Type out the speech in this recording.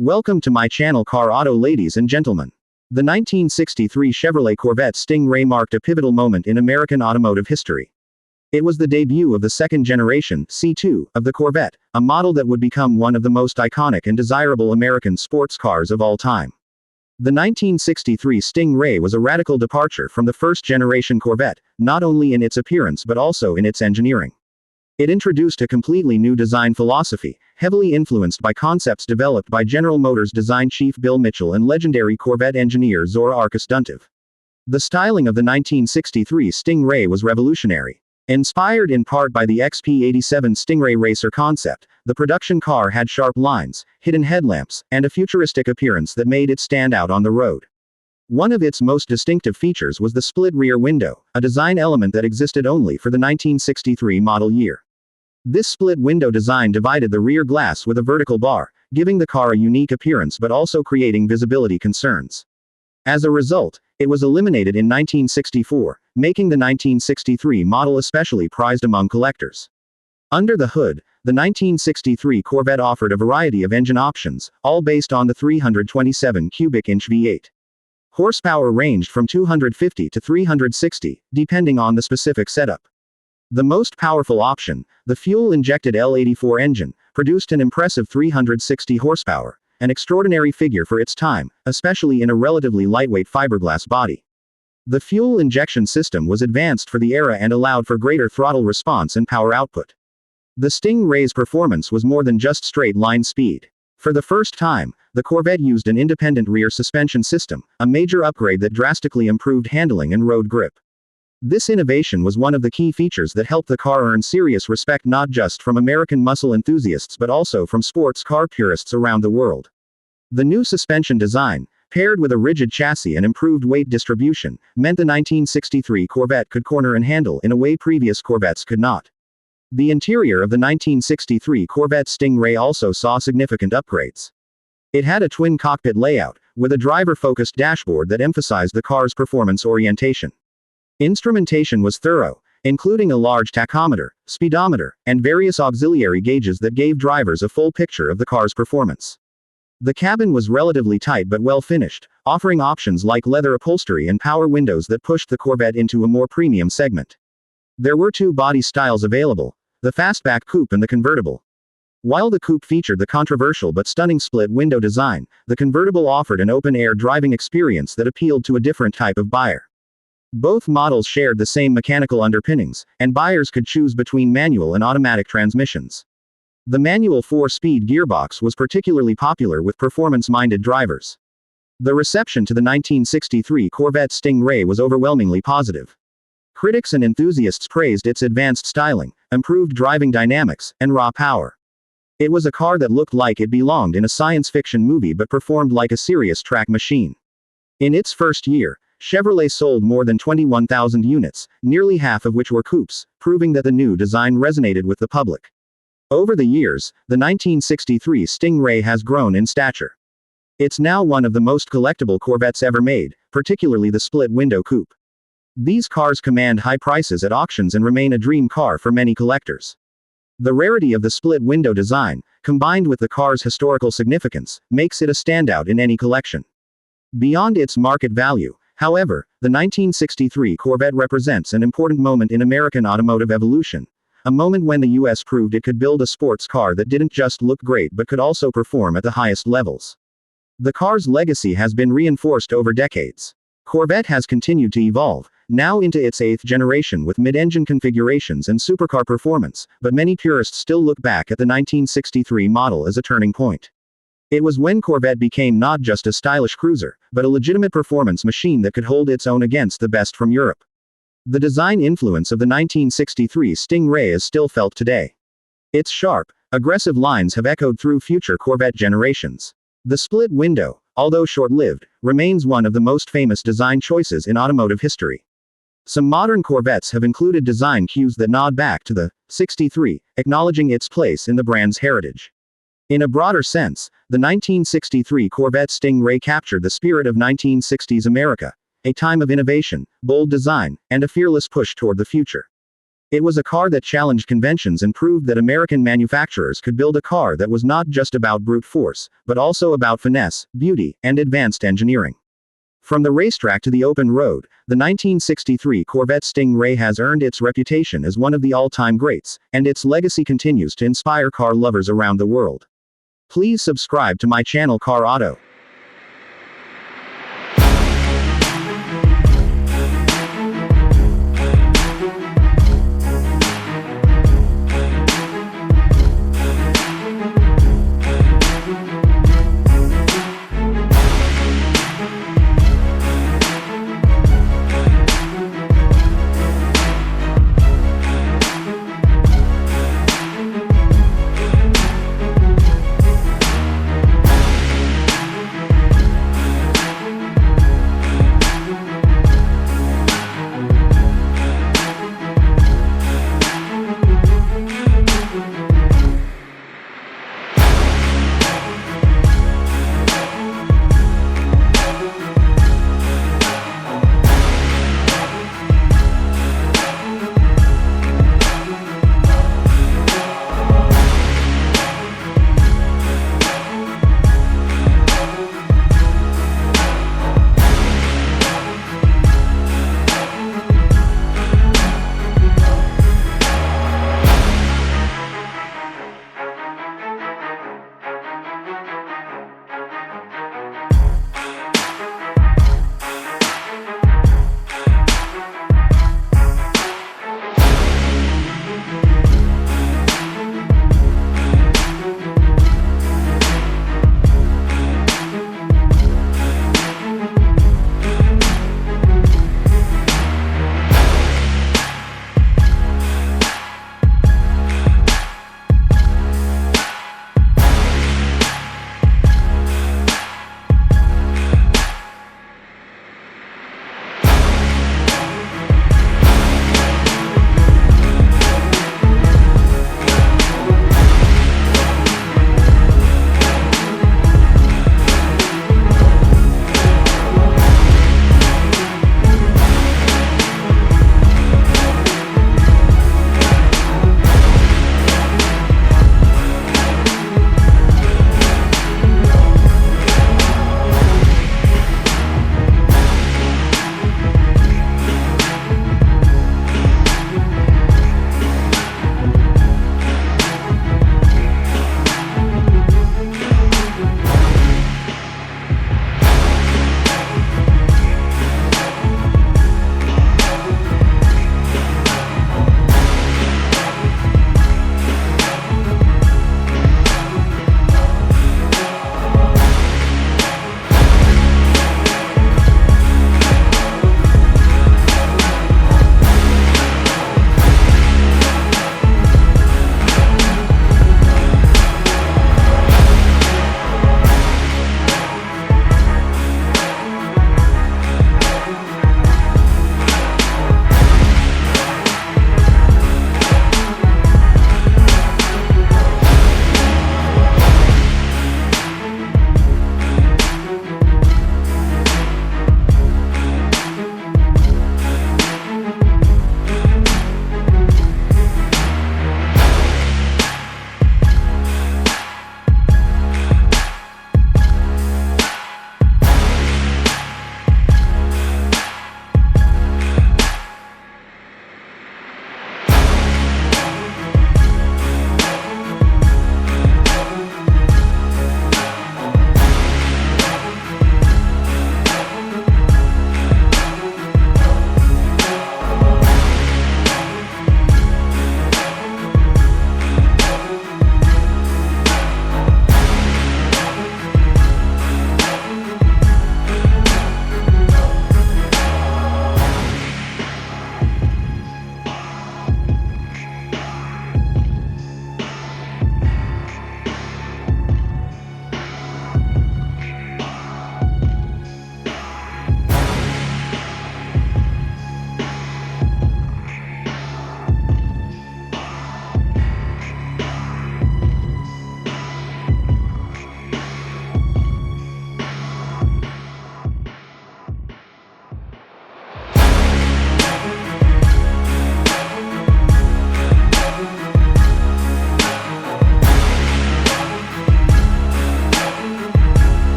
Welcome to my channel Car Auto, ladies and gentlemen. The 1963 Chevrolet Corvette Sting Ray marked a pivotal moment in American automotive history. It was the debut of the second generation, C2, of the Corvette, a model that would become one of the most iconic and desirable American sports cars of all time. The 1963 Sting Ray was a radical departure from the first-generation Corvette, not only in its appearance but also in its engineering. It introduced a completely new design philosophy, heavily influenced by concepts developed by General Motors design chief Bill Mitchell and legendary Corvette engineer Zora Arkus Duntiv. The styling of the 1963 Sting Ray was revolutionary. Inspired in part by the XP87 Stingray racer concept, the production car had sharp lines, hidden headlamps, and a futuristic appearance that made it stand out on the road. One of its most distinctive features was the split rear window, a design element that existed only for the 1963 model year. This split window design divided the rear glass with a vertical bar, giving the car a unique appearance but also creating visibility concerns. As a result, it was eliminated in 1964, making the 1963 model especially prized among collectors. Under the hood, the 1963 Corvette offered a variety of engine options, all based on the 327 cubic inch V8. Horsepower ranged from 250 to 360, depending on the specific setup. The most powerful option, the fuel-injected L84 engine, produced an impressive 360 horsepower, an extraordinary figure for its time, especially in a relatively lightweight fiberglass body. The fuel injection system was advanced for the era and allowed for greater throttle response and power output. The Sting Ray's performance was more than just straight-line speed. For the first time, the Corvette used an independent rear suspension system, a major upgrade that drastically improved handling and road grip. This innovation was one of the key features that helped the car earn serious respect not just from American muscle enthusiasts but also from sports car purists around the world. The new suspension design, paired with a rigid chassis and improved weight distribution, meant the 1963 Corvette could corner and handle in a way previous Corvettes could not. The interior of the 1963 Corvette Sting Ray also saw significant upgrades. It had a twin cockpit layout, with a driver-focused dashboard that emphasized the car's performance orientation. Instrumentation was thorough, including a large tachometer, speedometer, and various auxiliary gauges that gave drivers a full picture of the car's performance. The cabin was relatively tight but well finished, offering options like leather upholstery and power windows that pushed the Corvette into a more premium segment. There were two body styles available, the fastback coupe and the convertible. While the coupe featured the controversial but stunning split window design, the convertible offered an open-air driving experience that appealed to a different type of buyer. Both models shared the same mechanical underpinnings, and buyers could choose between manual and automatic transmissions. The manual 4-speed gearbox was particularly popular with performance-minded drivers. The reception to the 1963 Corvette Sting Ray was overwhelmingly positive. Critics and enthusiasts praised its advanced styling, improved driving dynamics, and raw power. It was a car that looked like it belonged in a science fiction movie but performed like a serious track machine. In its first year, Chevrolet sold more than 21,000 units, nearly half of which were coupes, proving that the new design resonated with the public. Over the years, the 1963 Sting Ray has grown in stature. It's now one of the most collectible Corvettes ever made, particularly the split-window coupe. These cars command high prices at auctions and remain a dream car for many collectors. The rarity of the split-window design, combined with the car's historical significance, makes it a standout in any collection. Beyond its market value, however, the 1963 Corvette represents an important moment in American automotive evolution, a moment when the U.S. proved it could build a sports car that didn't just look great but could also perform at the highest levels. The car's legacy has been reinforced over decades. Corvette has continued to evolve, now into its 8th generation with mid-engine configurations and supercar performance, but many purists still look back at the 1963 model as a turning point. It was when Corvette became not just a stylish cruiser, but a legitimate performance machine that could hold its own against the best from Europe. The design influence of the 1963 Sting Ray is still felt today. Its sharp, aggressive lines have echoed through future Corvette generations. The split window, although short-lived, remains one of the most famous design choices in automotive history. Some modern Corvettes have included design cues that nod back to the 63, acknowledging its place in the brand's heritage. In a broader sense, the 1963 Corvette Sting Ray captured the spirit of 1960s America, a time of innovation, bold design, and a fearless push toward the future. It was a car that challenged conventions and proved that American manufacturers could build a car that was not just about brute force, but also about finesse, beauty, and advanced engineering. From the racetrack to the open road, the 1963 Corvette Sting Ray has earned its reputation as one of the all-time greats, and its legacy continues to inspire car lovers around the world. Please subscribe to my channel Car Auto.